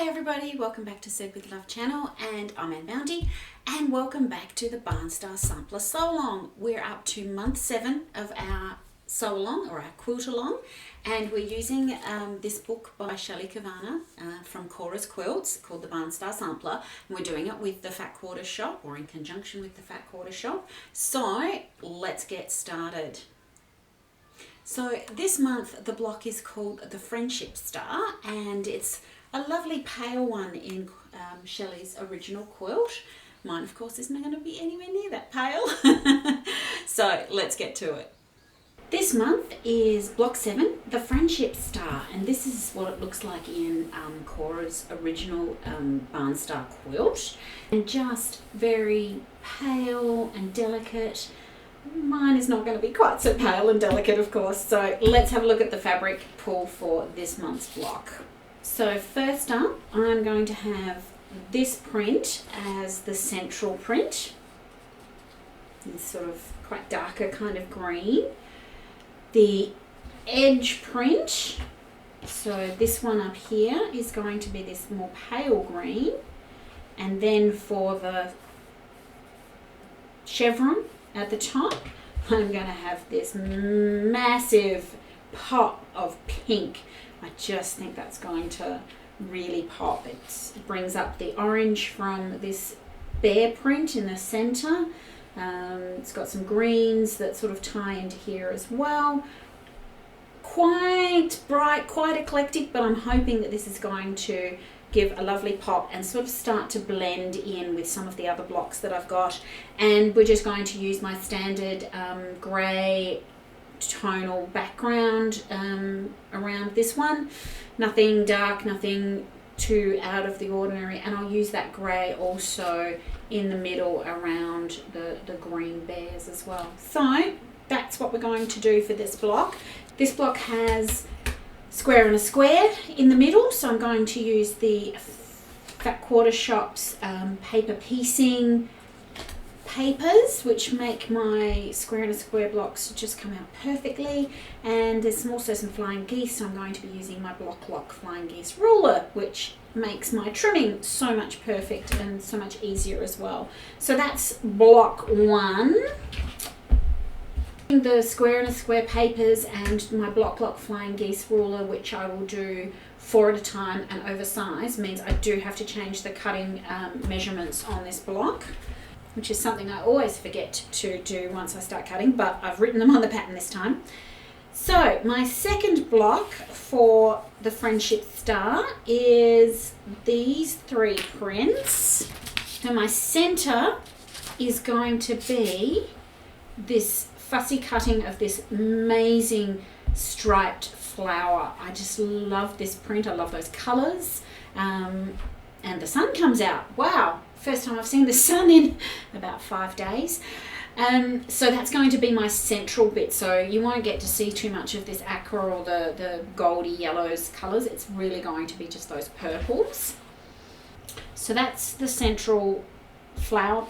Hi everybody, welcome back to Sew with Love channel, and I'm Anne Bounty, and welcome back to the Barn Star Sampler Sew Along. We're up to month 7 of our Sew Along, or our Quilt Along, and we're using this book by Shelley Kavana from Cora's Quilts called the Barn Star Sampler, and we're doing it with the Fat Quarter Shop, or in conjunction with the Fat Quarter Shop. So let's get started. So this month the block is called the Friendship Star, and it's a lovely pale one in Shelley's original quilt. Mine, of course, isn't going to be anywhere near that pale. So let's get to it. This month is block 7, the Friendship Star, and this is what it looks like in Cora's original Barn Star quilt, and just very pale and delicate. Mine is not going to be quite so pale and delicate, of course, so let's have a look at the fabric pool for this month's block. So first up, I'm going to have this print as the central print, this sort of quite darker kind of green. The edge print, so this one up here is going to be this more pale green, and then for the chevron at the top, I'm going to have this massive pop of pink. I just think that's going to really pop. It brings up the orange from this bear print in the center. It's got some greens that sort of tie into here as well. Quite bright, quite eclectic, but I'm hoping that this is going to give a lovely pop and sort of start to blend in with some of the other blocks that I've got. And we're just going to use my standard grey tonal background around this one. Nothing dark, nothing too out of the ordinary, and I'll use that grey also in the middle around the green bears as well. So that's what we're going to do for this block. This block has square and a square in the middle, so I'm going to use the Fat Quarter Shop's paper piecing papers, which make my square and a square blocks just come out perfectly. And there's also some flying geese, so I'm going to be using my Block Lock flying geese ruler, which makes my trimming so much perfect and so much easier as well. So that's block 1. The square and a square papers and my Block Lock flying geese ruler, which I will do 4 at a time and oversize, means I do have to change the cutting measurements on this block, which is something I always forget to do once I start cutting, but I've written them on the pattern this time. So my second block for the Friendship Star is these 3 prints. So my center is going to be this fussy cutting of this amazing striped flower. I just love this print. I love those colors. And the sun comes out. Wow. First time I've seen the sun in about 5 days. So that's going to be my central bit. So you won't get to see too much of this aqua or the goldy yellows colours. It's really going to be just those purples. So that's the central flower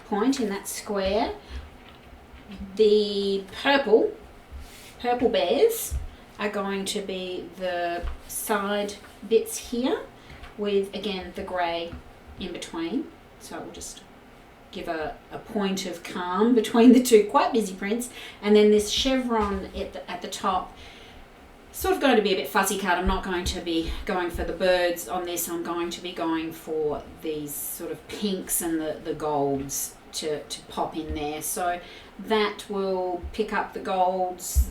point in that square. The purple bears are going to be the side bits here, with again the grey in between. So it will just give a point of calm between the two quite busy prints. And then this chevron at the top, sort of going to be a bit fussy cut. I'm not going to be going for the birds on this. I'm going to be going for these sort of pinks and the golds to pop in there. So that will pick up the golds.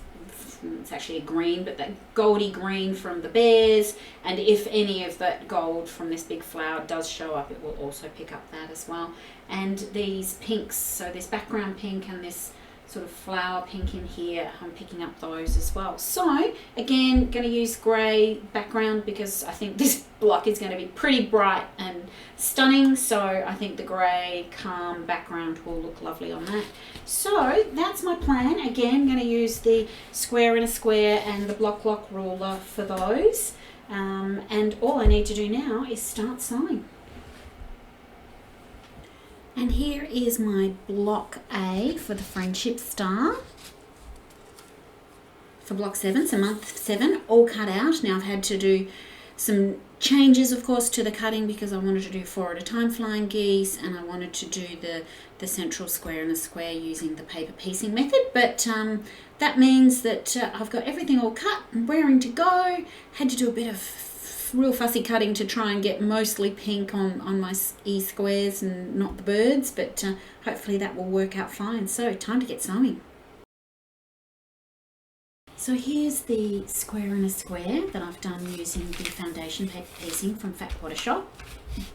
It's actually a green, but that goldy green from the bears, and if any of that gold from this big flower does show up, it will also pick up that as well. And these pinks, so this background pink and this sort of flower pink in here, I'm picking up those as well. So again, going to use grey background because I think this block is going to be pretty bright and stunning, so I think the grey calm background will look lovely on that. So that's my plan. Again, I'm going to use the square and a square and the Block Lock ruler for those, and all I need to do now is start sewing. And here is my block A for the Friendship Star for block 7, so month 7, all cut out. Now I've had to do some changes, of course, to the cutting because I wanted to do 4 at a time flying geese, and I wanted to do the central square and the square using the paper piecing method. But that means that I've got everything all cut and raring to go. Had to do a bit of real fussy cutting to try and get mostly pink on my E-squares and not the birds, but hopefully that will work out fine. So time to get sewing. So here's the square and a square that I've done using the foundation paper piecing from Fat Quarter Shop.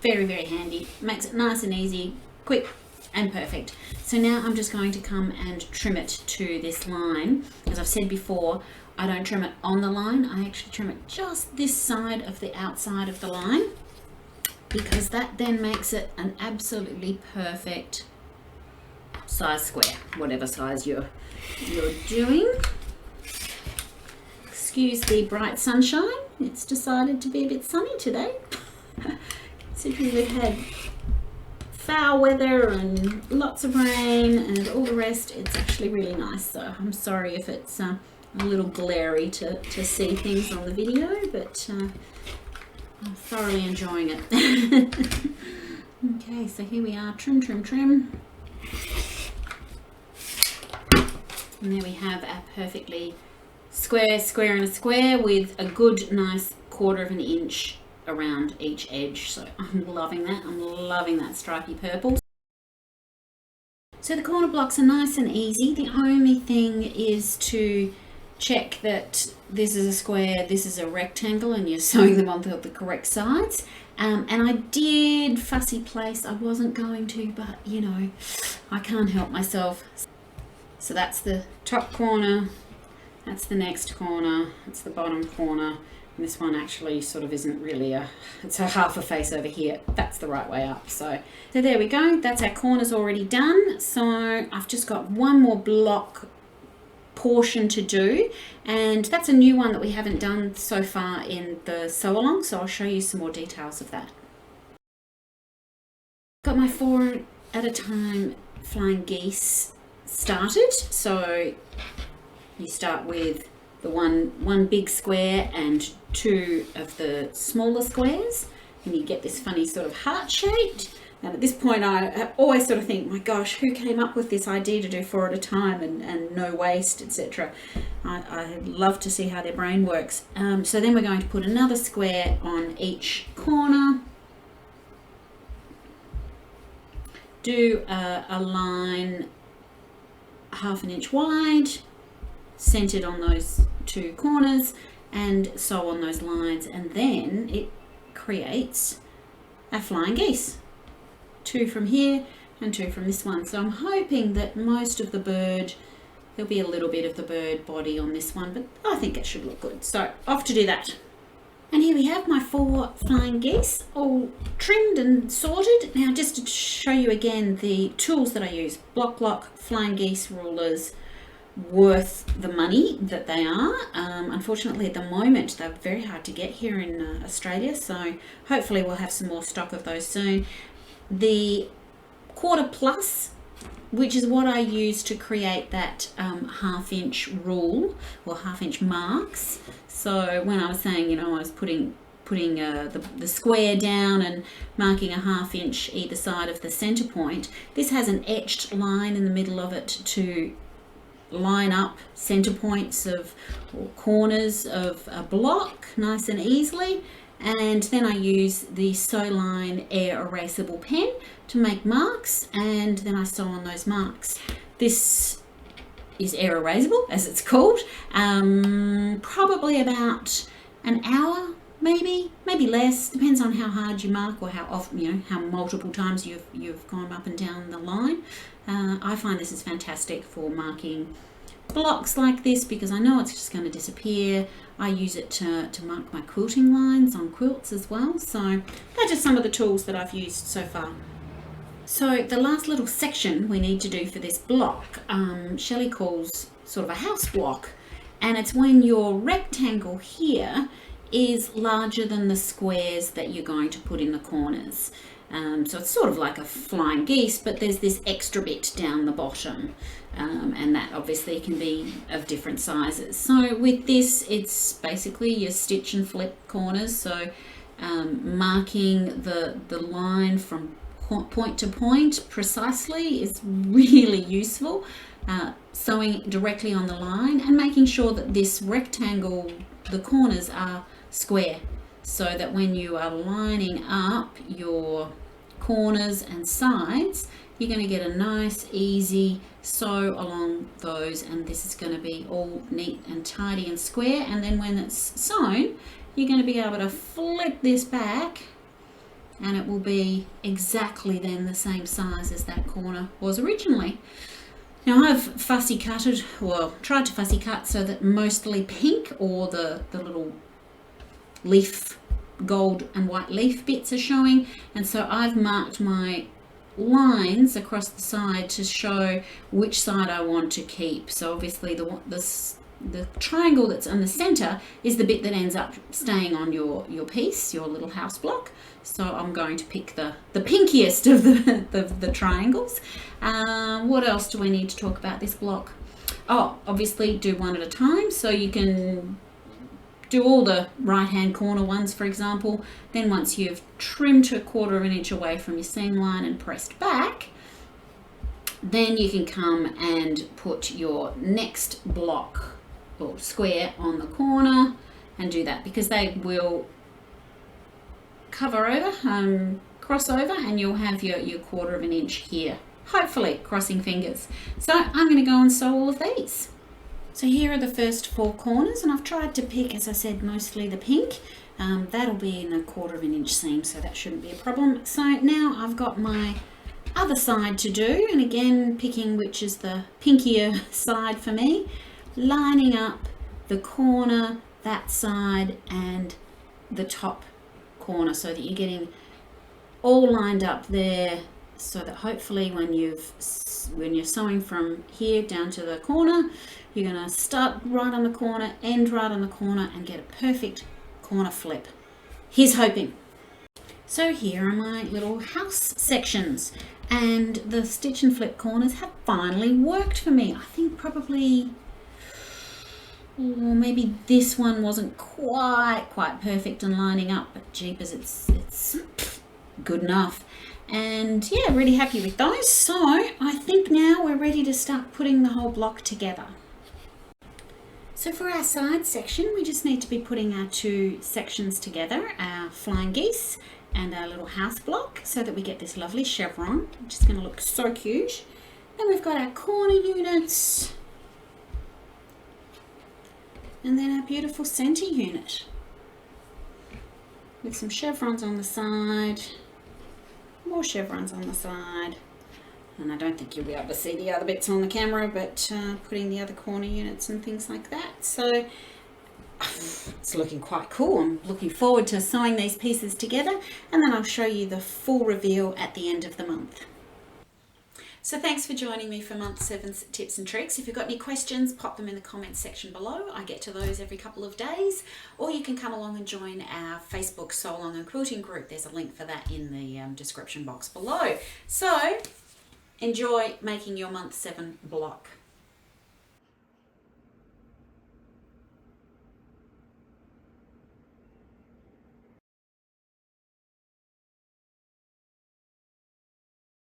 Very, very handy. Makes it nice and easy, quick and perfect. So now I'm just going to come and trim it to this line. As I've said before, I don't trim it on the line. I actually trim it just this side of the outside of the line, because that then makes it an absolutely perfect size square, whatever size you're doing. Excuse the bright sunshine. It's decided to be a bit sunny today. Considering we've had foul weather and lots of rain and all the rest, it's actually really nice. So I'm sorry if it's a little glary to see things on the video, but I'm thoroughly enjoying it. Okay, so here we are, trim, trim, trim. And there we have our perfectly square, square and a square with a good, nice 1/4 of an inch around each edge. So I'm loving that. I'm loving that stripy purple. So the corner blocks are nice and easy. The only thing is to check that this is a square, this is a rectangle, and you're sewing them onto the correct sides. And I did fussy place. I wasn't going to, but you know, I can't help myself. So that's the top corner. That's the next corner, that's the bottom corner, and this one actually sort of isn't really it's a half a face over here. That's the right way up. So there we go, that's our corners already done. So I've just got one more block portion to do, and that's a new one that we haven't done so far in the sew along, so I'll show you some more details of that. Got my 4 at a time flying geese started. So you start with the one big square and 2 of the smaller squares, and you get this funny sort of heart shaped. And at this point I always sort of think, my gosh, who came up with this idea to do 4 at a time and no waste, etc. I love to see how their brain works. So then we're going to put another square on each corner, do a line 1/2 inch wide, centered on those 2 corners, and sew on those lines, and then it creates our flying geese. 2 from here and 2 from this one. So I'm hoping that most of the bird, there'll be a little bit of the bird body on this one, but I think it should look good. So off to do that. And here we have my 4 flying geese all trimmed and sorted. Now just to show you again the tools that I use: block, flying geese rulers, worth the money that they are. Unfortunately at the moment they're very hard to get here in Australia, so hopefully we'll have some more stock of those soon. The 1/4 plus, which is what I use to create that 1/2 inch rule or 1/2 inch marks. So when I was saying, you know, I was putting the square down and marking a 1/2 inch either side of the center point, this has an etched line in the middle of it to line up center points of or corners of a block nice and easily. And then I use the Sew Line air erasable pen to make marks, and then I sew on those marks. This is air erasable, as it's called. Probably about an hour, maybe less, depends on how hard you mark or how often, you know, how multiple times you've gone up and down the line. I find this is fantastic for marking blocks like this because I know it's just going to disappear. I use it to mark my quilting lines on quilts as well. So they're just some of the tools that I've used so far. So the last little section we need to do for this block, Shelley calls sort of a house block, and it's when your rectangle here is larger than the squares that you're going to put in the corners. So it's sort of like a flying geese, but there's this extra bit down the bottom, and that obviously can be of different sizes. So with this, it's basically your stitch and flip corners. So marking the line from point to point precisely is really useful. Sewing directly on the line and making sure that this rectangle, the corners are square, so that when you are lining up your corners and sides, you're going to get a nice easy sew along those, and this is going to be all neat and tidy and square. And then when it's sewn, you're going to be able to flip this back and it will be exactly then the same size as that corner was originally. Now I've fussy cutted, well, tried to fussy cut so that mostly pink or the little leaf, gold and white leaf bits are showing, and so I've marked my lines across the side to show which side I want to keep. So obviously the triangle that's in the center is the bit that ends up staying on your piece, your little house block. So I'm going to pick the pinkiest of the triangles. What else do we need to talk about this block? Oh, obviously do one at a time. So you can do all the right hand corner ones, for example. Then once you've trimmed to 1/4 of an inch away from your seam line and pressed back, then you can come and put your next block or square on the corner and do that, because they will cover over, cross over, and you'll have your 1/4 of an inch here, hopefully, crossing fingers. So I'm going to go and sew all of these. So here are the first 4 corners, and I've tried to pick, as I said, mostly the pink. That'll be in a 1/4 of an inch seam, so that shouldn't be a problem. So now I've got my other side to do, and again picking which is the pinkier side for me, lining up the corner, that side, and the top corner, so that you're getting all lined up there, so that hopefully when you're sewing from here down to the corner, you're going to start right on the corner, end right on the corner, and get a perfect corner flip. Here's hoping. So here are my little house sections, and the stitch and flip corners have finally worked for me. I think probably, or maybe this one wasn't quite perfect and lining up, but jeepers, it's good enough. And yeah, really happy with those. So I think now we're ready to start putting the whole block together. So for our side section, we just need to be putting our 2 sections together, our flying geese and our little house block, so that we get this lovely chevron, which is going to look so cute. Then we've got our corner units, and then our beautiful center unit with some chevrons on the side, more chevrons on the side, and I don't think you'll be able to see the other bits on the camera, but putting the other corner units and things like that. So it's looking quite cool. I'm looking forward to sewing these pieces together, and then I'll show you the full reveal at the end of the month. So thanks for joining me for month 7's tips and tricks. If you've got any questions, pop them in the comments section below. I get to those every couple of days, or you can come along and join our Facebook Sew Along and Quilting group. There's a link for that in the description box below. So enjoy making your month 7 block.